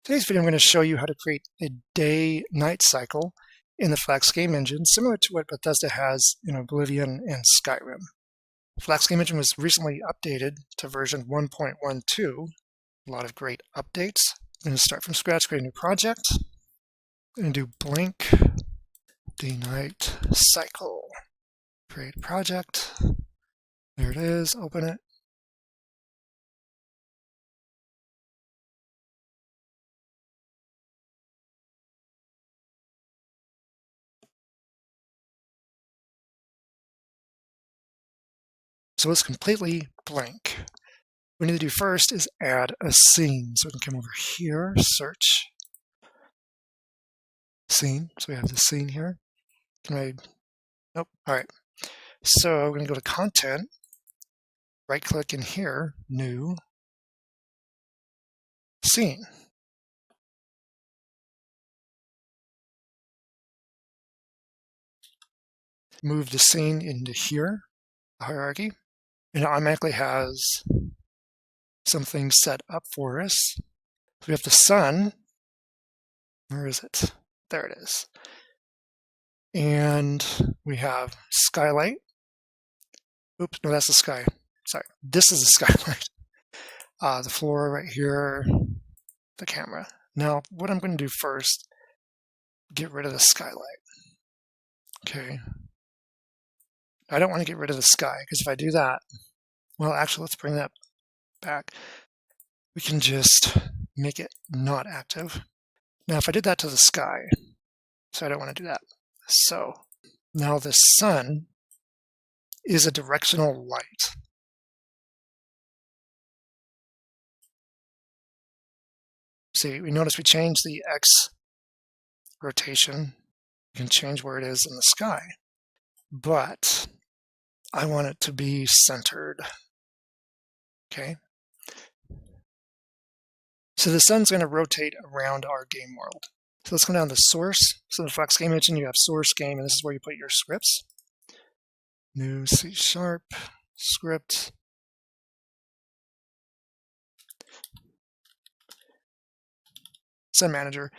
Today's video I'm going to show you how to create a day-night cycle in the Flax game engine, similar to what Bethesda has in Oblivion and Skyrim. Flax game engine was recently updated to version 1.12. A lot of great updates. I'm going to start from scratch, create a new project. I'm going to do blank day-night cycle. Create a project. There it is. Open it. So it's completely blank. What we need to do first is add a scene. So we can come over here, search, scene. So we have the scene here. Nope. All right. So we're going to go to content, right click in here, new, scene. Move the scene into here, the hierarchy. And it automatically has something set up for us. So we have the sun. Where is it? There it is. And we have skylight. Oops, no, that's the sky. Sorry, this is the skylight. The floor right here, the camera. Now, what I'm going to do first, get rid of the skylight. Okay. I don't want to get rid of the sky, because if I do that, well, actually, let's bring that back. We can just make it not active. Now, if I did that to the sky, so I don't want to do that. So now the sun is a directional light. See, we notice we changed the X rotation. We can change where it is in the sky, but I want it to be centered. Okay. So the sun's going to rotate around our game world. So let's come down to source. So in the Flax game engine, you have source game, and this is where you put your scripts. New C# script. Sun manager.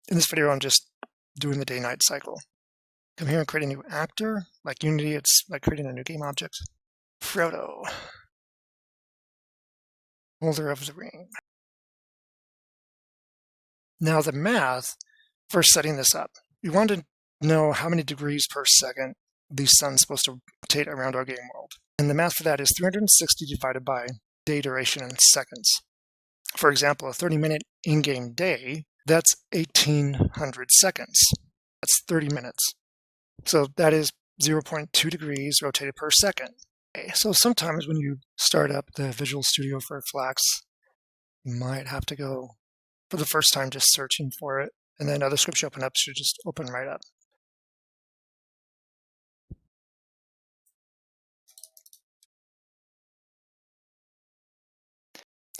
In this video, I'm just doing the day-night cycle. Come here and create a new actor. Like Unity, it's like creating a new game object. Frodo. Holder of the ring. Now the math for setting this up. We want to know how many degrees per second the sun's supposed to rotate around our game world. And the math for that is 360 divided by day duration in seconds. For example, a 30-minute in-game day, that's 1,800 seconds. That's 30 minutes. So that is 0.2 degrees rotated per second. Okay, so sometimes when you start up the Visual Studio for Flax, you might have to go for the first time just searching for it, and then other scripts you open up should just open right up.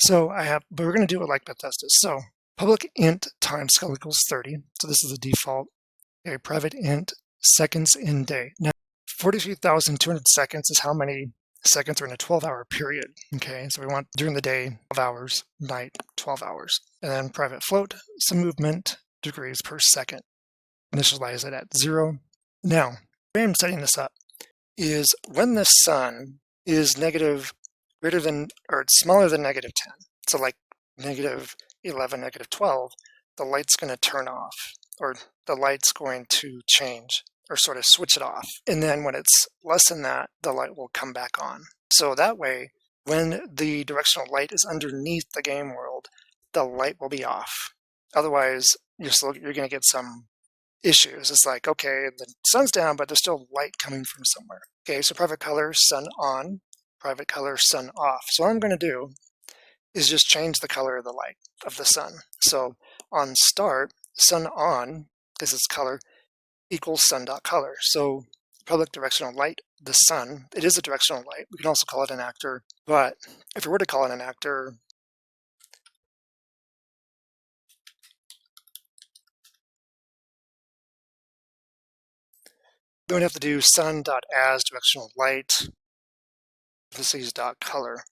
So but we're going to do it like Bethesda. So public int time scale equals 30. So this is the default. Okay, private int seconds in day. Now, 43,200 seconds is how many seconds are in a 12-hour period. Okay, so we want during the day 12 hours, night 12 hours. And then private float, some movement, degrees per second. Initialize it at 0. Now, the way I'm setting this up is when the sun is greater than or smaller than -10, so like -11, -12, the light's going to turn off, or the light's going to change or sort of switch it off. And then when it's less than that, the light will come back on. So that way, when the directional light is underneath the game world, the light will be off. Otherwise, you're going to get some issues. It's like, okay, the sun's down, but there's still light coming from somewhere. Okay, so private color, sun on, private color, sun off. So what I'm going to do is just change the color of the light of the sun. So on start, sun on, because it's color, equals sun.color. So public directional light, the sun, it is a directional light. We can also call it an actor, but if we were to call it an actor, then we'd have to do sun.as directional light, parentheses.color.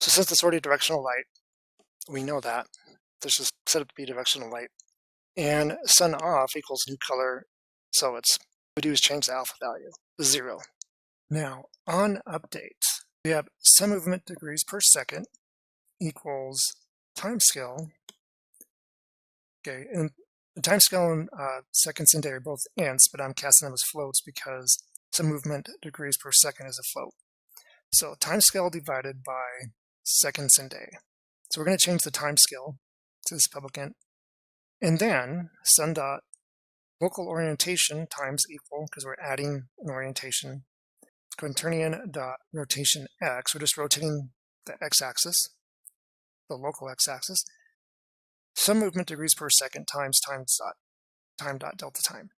So since it's already directional light, we know that. Let's just set it to be directional light. And sun off equals new color. So what we do is change the alpha value to 0. Now, on update, we have sun movement degrees per second equals time scale. Okay, and the time scale and seconds and day are both ints, but I'm casting them as floats because sun movement degrees per second is a float. So time scale divided by seconds and day. So we're going to change the time scale to this public int. And then sun dot local orientation times equal, because we're adding an orientation, quaternion dot rotation x. We're just rotating the x-axis, the local x-axis. Sun movement degrees per second times time dot delta time.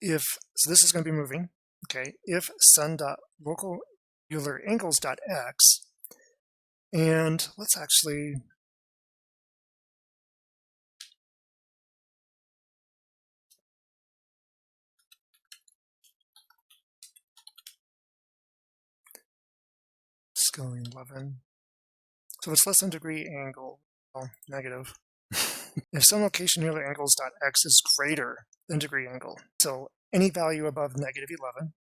So this is going to be moving. Okay, if sun dot local Euler angles dot x, and let's actually going 11. So it's less than degree angle, well, negative. If sun location Euler angles dot x is greater than degree angle, so any value above negative 11,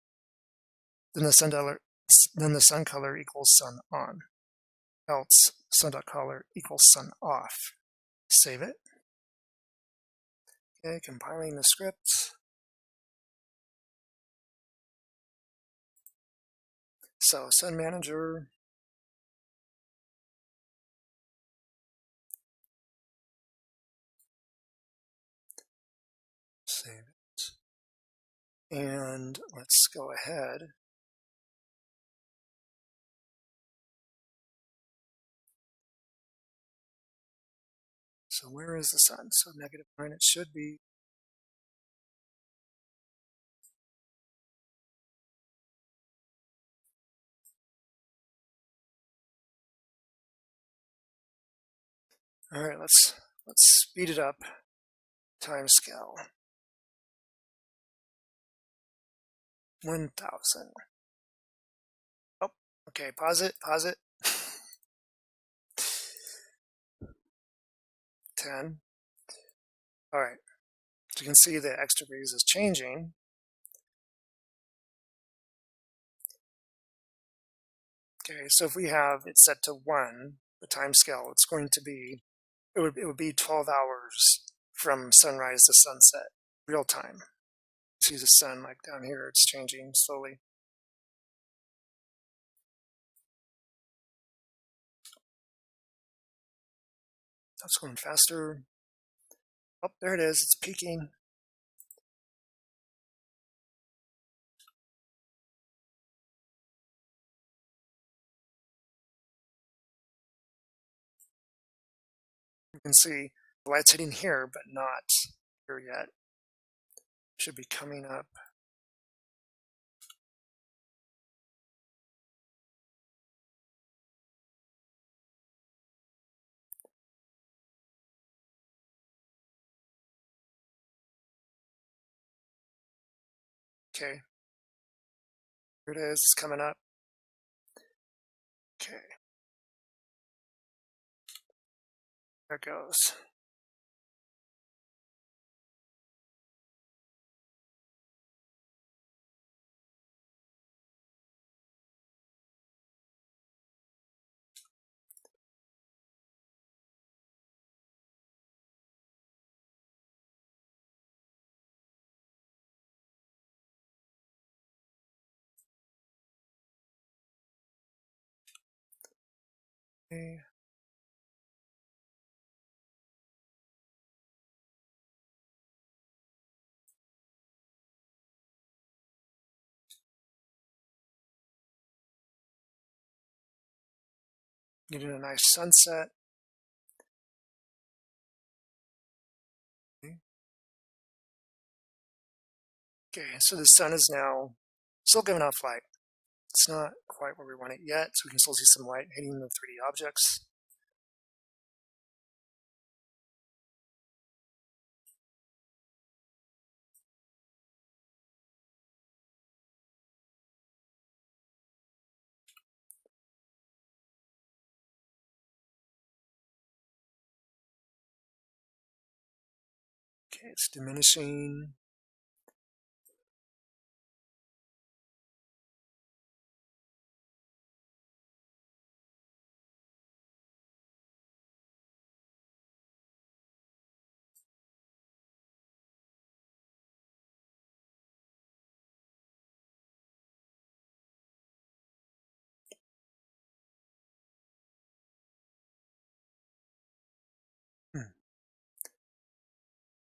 then the sun color equals sun on. Else sun dot color equals sun off. Save it. Okay, compiling the script. So sun manager. Save it. And let's go ahead. So where is the sun? So -9, it should be. All right, let's speed it up. Time scale. 1000. Oh, okay, pause it. 10. All right, so you can see the x degrees is changing. Okay, so if we have it set to 1, the time scale, it's going to be, it would be 12 hours from sunrise to sunset, real time. See the sun like down here, it's changing slowly. That's going faster. Oh, there it is, it's peaking. You can see the light's hitting here, but not here yet. Should be coming up. Okay. Here it is, it's coming up. Okay. There it goes. Okay. Getting a nice sunset. Okay, so the sun is now still giving off light. It's not quite where we want it yet, so we can still see some light hitting the 3D objects. Okay, it's diminishing.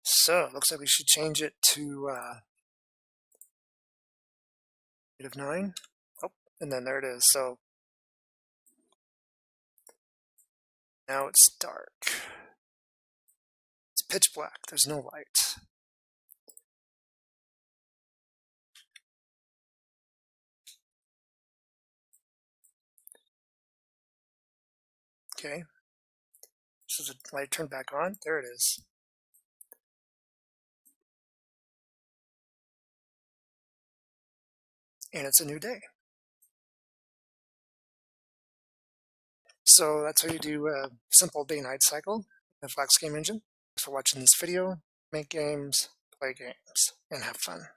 So it looks like we should change it to -9. Oh, and then there it is. So now it's dark. It's pitch black. There's no light. Okay. So the light turned back on. There it is. And it's a new day. So that's how you do a simple day-night cycle in the Flax game engine. Thanks for watching this video. Make games, play games, and have fun.